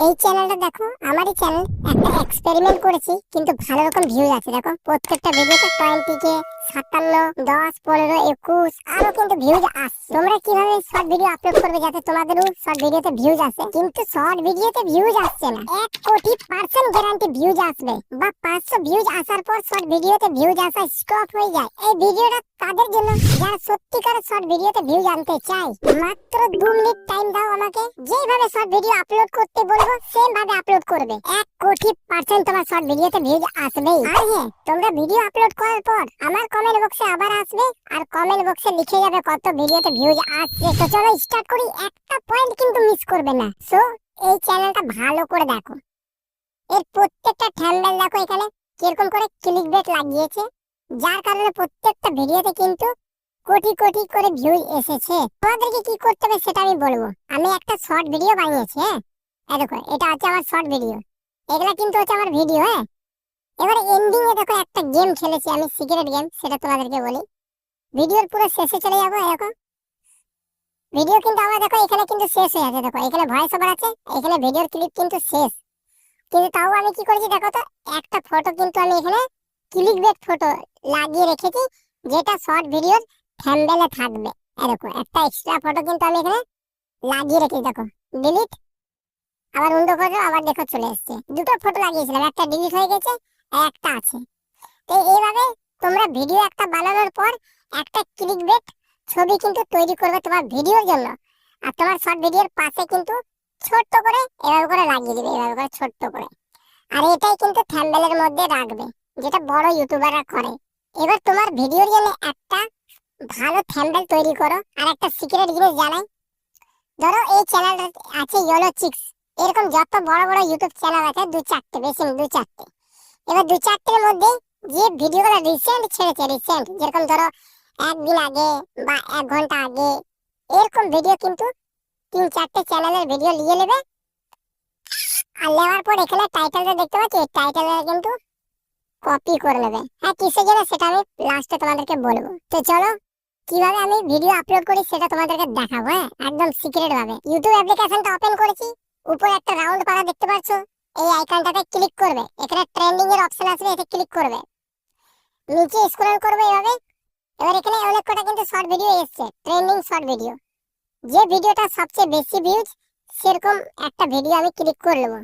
এই চ্যানেলটা দেখো, আমারই চ্যানেল। একটা এক্সপেরিমেন্ট করেছি, কিন্তু ভালো রকম ভিউজ আছে। দেখো প্রত্যেকটা ভিডিওতে 20 কে 57, 10, 15, 21 আরো কিন্তু ভিউজ আসছে। তোমরা কিভাবে শর্ট ভিডিও আপলোড করবে যাতে তোমাদেরও শর্ট ভিডিওতে ভিউজ আসে? কিন্তু শর্ট ভিডিওতে ভিউজ আসছে না। 1,00,00,000% গ্যারান্টি ভিউজ আসবে, বা 500 ভিউজ আসার পর শর্ট ভিডিওতে ভিউজ আসা স্টপ হয়ে যায়। এই ভিডিওটা তাদের জন্য যারা সত্যিকার শর্ট ভিডিওতে ভিউজ আনতে চায়। মাত্র 2 মিনিট টাইম দাও আমাকে, যেভাবে শর্ট ভিডিও আপলোড করতে বলবো সেম ভাবে আপলোড করবে। 1,00,00,000% তোমার শর্ট ভিডিওতে ভিউজ আসবেই। আর হ্যাঁ, তোমরা ভিডিও আপলোড করার পর আমার কমেন্ট বক্সে আবার আসবে, আর কমেন্ট বক্সে লিখে যাবে কত ভিডিওতে ভিউজ আসছে। তো চলো স্টার্ট করি। একটা পয়েন্ট কিন্তু মিস করবে না। সো এই চ্যানেলটা ভালো করে দেখো। এর প্রত্যেকটা থাম্বনেল দেখো এখানে কিরকম করে ক্লিকবেট লাগিয়েছে, যার কারণে প্রত্যেকটা ভিডিওতে কিন্তু কোটি কোটি করে ভিউজ এসেছে। তোমাদেরকে কি করতে হবে সেটা আমি বলবো। আমি একটা শর্ট ভিডিও বানিয়েছি, হ্যাঁ, এই দেখো এটা হচ্ছে আমার শর্ট ভিডিও। এগুলা কিন্তু হচ্ছে আমার ভিডিও, হ্যাঁ। এবারে এন্ডিং এ দেখো একটা গেম খেলেছি আমি, সিক্রেট গেম, সেটা তোমাদেরকে বলি। ভিডিওর পুরো শেষে চলে যাবো। দেখো ভিডিও কিন্তু আমার দেখো এখানে কিন্তু শেষ হয়ে আছে। দেখো এখানে ভয়েস ওভার আছে, এখানে ভিডিওর ক্লিপ কিন্তু শেষ। কিন্তু তাও আমি কি করেছি দেখো তো, একটা ফটো কিন্তু আমি এখানে ক্লিকবেট ফটো লাগিয়ে রেখেছি, যেটা শর্ট ভিডিওর থাম্বনেলে থাকবে। এই দেখো একটা এক্সট্রা ফটো কিন্তু আমি এখানে লাগিয়ে রেখেছি। দেখো ডিলিট, আবার উল্টো ফটো, আবার দেখো চলে এসেছে। দুটো ফটো লাগিয়েছিলাম, একটা ডিলিট হয়ে গেছে আর একটা আছে। তো এইভাবে তোমরা ভিডিও একটা বানানোর পর একটা ক্লিকবেট ছবি কিন্তু তৈরি করবে তোমার ভিডিওর জন্য। আর তোমার শর্ট ভিডিওর পাশে কিন্তু ছোট্ট করে এভাবে করে লাগিয়ে দিবে, এভাবে করে ছোট্ট করে। আর এটাই কিন্তু থাম্বনেলের মধ্যে রাখবে, যেটা বড় ইউটিউবাররা করে। এবার তোমার ভিডিওর জন্য একটা ভালো থাম্বনেল তৈরি করো। আর একটা সিক্রেট জিনিস জানাই, ধরো এই চ্যানেলটা আছে ইয়েলো চিক্স, এরকম যত বড় বড় ইউটিউব চ্যানেল আছে 2-4টে, বেশি না 2-4টে। এবার 2-4টের মধ্যে যে ভিডিওগুলো রিসেন্ট ছেড়েছে, রিসেন্ট যেরকম ধরো একদিন আগে বা 1 ঘন্টা আগে, এরকম ভিডিও কিন্তু 3-4টে চ্যানেলের ভিডিও নিয়ে নেবে। আর নেওয়ার পর এখানে টাইটেলটা দেখতে পাচ্ছি, এই টাইটেলটা কিন্তু কপি করে নেবে। হ্যাঁ, কিসের জন্য সেটা আমি লাস্টে তোমাদেরকে বলবো। তো চলো কিভাবে আমি ভিডিও আপলোড করি সেটা তোমাদেরকে দেখাবো, হ্যাঁ, একদম সিক্রেট ভাবে। ইউটিউব অ্যাপ্লিকেশনটা ওপেন করেছি, উপরে একটা রাউন্ড করা দেখতে পাচ্ছ, এই আইকনটাতে ক্লিক করবে। এখানে ট্রেন্ডিং এর অপশন আসবে, এতে ক্লিক করবে। নিচে স্ক্রল করবে এভাবে। এবার এখানে অনেক কটা কিন্তু শর্ট ভিডিও এসেছে, ট্রেন্ডিং শর্ট ভিডিও। যে ভিডিওটা সবচেয়ে বেশি ভিউজ, সেরকম একটা ভিডিও আমি ক্লিক করে নেবো।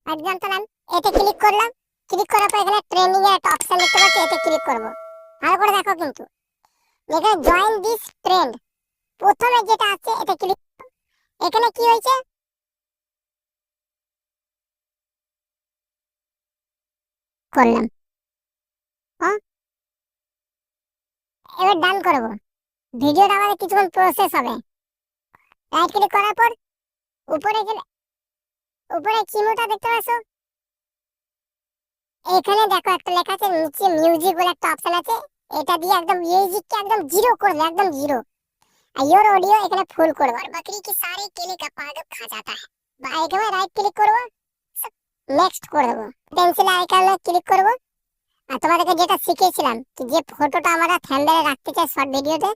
এক্সাম্পল আমি এতে ক্লিক করলাম। ক্লিক করার পর এখানে ট্রেন্ডিং এর একটা অপশন দেখতে পাচ্ছি, এতে ক্লিক করব। ভালো করে দেখো কিন্তু এখানে জয়েন দিস ট্রেন্ড, প্রথমে যেটা আছে এটা ক্লিক। এখানে কি হয়েছে, করলাম। হ্যাঁ, এবার ডান করব। ভিডিওটা আমাদের কিছুক্ষণ প্রসেস হবে। রাইট ক্লিক করার পর উপরে গেলে উপরে চিহ্নটা দেখতে পাচ্ছ, এখানে দেখো একটা লেখা আছে, নিচে মিউজিক বলে একটা অপশন আছে। এটা দিয়ে একদম মিউজিককে একদম জিরো করবে, একদম জিরো। আর योर ऑडियो এখানে ফুল করব। আর बकरी की सारी केले का पादप खा जाता है। বা এখানে রাইট ক্লিক করব, নেক্সট করে দেবো। পেন্সিল আইকনে ক্লিক করব। আর তোমাদেরকে যেটা শিখিয়েছিলাম, যে ফটোটা আমরা থাম্বনেলে রাখতে চাই শর্ট ভিডিওতে,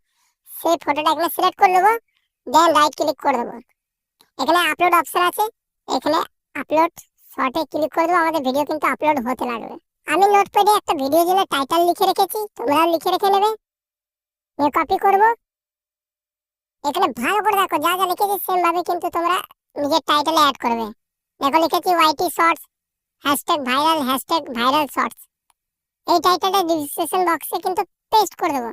সেই ফটোটা এখানে সিলেক্ট করে দেবো। দেন রাইট ক্লিক করে দেবো। এখানে আপলোড অপশন আছে, এখানে আপলোড শর্টে ক্লিক করে দেবো। আমাদের ভিডিও কিন্তু আপলোড হতে লাগবে। আমি নোটপ্যাডে একটা ভিডিও জন্য টাইটেল লিখে রেখেছি, তোমরাও লিখে রেখে নেবে। কপি করব। এখানে ভালো করে দেখো, যা যা লিখেছি সেম ভাবে কিন্তু তোমরা নিজের টাইটেলে অ্যাড করবে। দেখো লিখেছি ওয়াইটি শর্টস #ভাইরাল শর্টস। এই টাইটেলটা ডেসক্রিপশন বক্সে কিন্তু পেস্ট করে দেবো।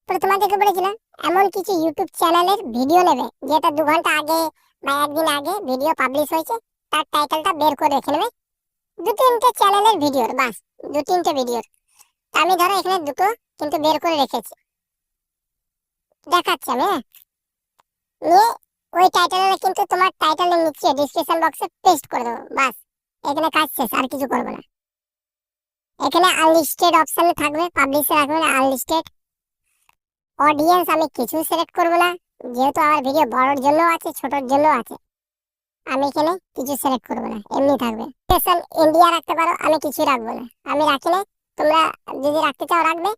তো তোমাদেরকে বলেছিলাম এমন কিছু ইউটিউব চ্যানেলের ভিডিও নেবে, যেটা 2 ঘন্টা আগে বা একদিন আগে ভিডিও পাবলিশ হয়েছে, তার টাইটেলটা বের করে রেখে নেবে। 2-3টে চ্যানেলের ভিডিওর, বাস 2-3টে ভিডিওর। আমি ধরো এখানে দুটো কিন্তু বের করে রেখেছি, দেখাচ্ছি আমি, হ্যাঁ। নিয়ে ওই টাইটেলে কিন্তু তোমার টাইটেলের নিচে ডেসক্রিপশন বক্সে পেস্ট করে দেবো, বাস। এখানে কাজ শেষ, আর কিছু করবো না। এখানে আনলিস্টেড অপশনে থাকবে, পাবলিশে রাখবে না, আনলিস্টেড। অডিয়েন্স আমি কিছু সিলেক্ট করবো না, যেহেতু আমার ভিডিও বড়োর জন্য আছে, ছোটোর জন্য আছে। আমি এখানে কিছু সিলেক্ট করবো না, এমনি থাকবে। লোকেশন ইন্ডিয়া রাখতে পারো, আমি কিছু রাখবো না, আমি রাখি না। তোমরা যদি রাখতে চাও রাখবে।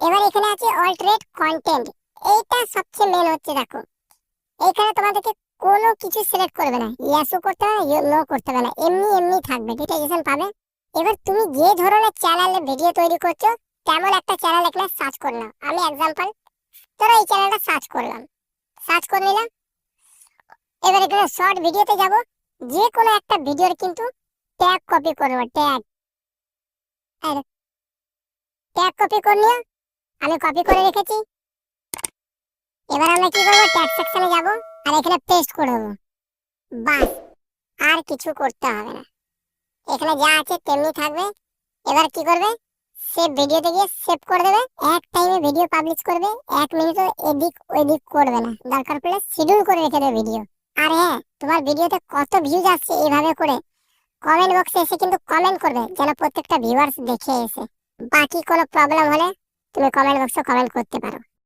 এবার এখানে আছে অল্টারনেট কন্টেন্ট, এইটা সবচেয়ে মেন হচ্ছে। দেখো এখানে তোমাদেরকে কোনো কিছু সিলেক্ট করবে না, ইয়েসও করতে হবে না, নো করতে হবে না, এমনি এমনি থাকবে, ডিটেকশন পাবে। এবার তুমি যে ধরনের চ্যানেলে ভিডিও তৈরি করছো তেমন একটা চ্যানেল এখানে সার্চ করলাম, আমি এক্সাম্পল ধরো এই চ্যানেলটা সার্চ করলাম, সার্চ করে নিলাম। এবার এখানে শর্ট ভিডিওতে যাব, যে কোনো একটা ভিডিওর কিন্তু ট্যাগ কপি করব, ট্যাগ ট্যাগ কপি করে নিয়ে আমি কপি করে রেখেছি। এবার আমরা কি করব, ট্যাগ সেকশনে যাব আর এখানে পেস্ট করে দেবো, বাস আর কিছু করতে হবে না, এখানে যা আছে তেমনি থাকবে। এবার কি করবে, সেভ ভিডিওতে গিয়ে সেভ করে দেবে, এক টাইমে ভিডিও পাবলিশ করবে, 1 মিনিটও এদিক ওইদিক করবে না, দরকার পড়লে শিডিউল করে রেখে দেবে ভিডিও। আর হ্যাঁ, তোমার ভিডিওতে কত ভিউজ আসছে এইভাবে করে কমেন্ট বক্সে এসে কিন্তু কমেন্ট করবে, যেন প্রত্যেকটা ভিউয়ার্স দেখে এসে। বাকি কোনো প্রবলেম হলে তুমি কমেন্ট বক্সে কমেন্ট করতে পারো।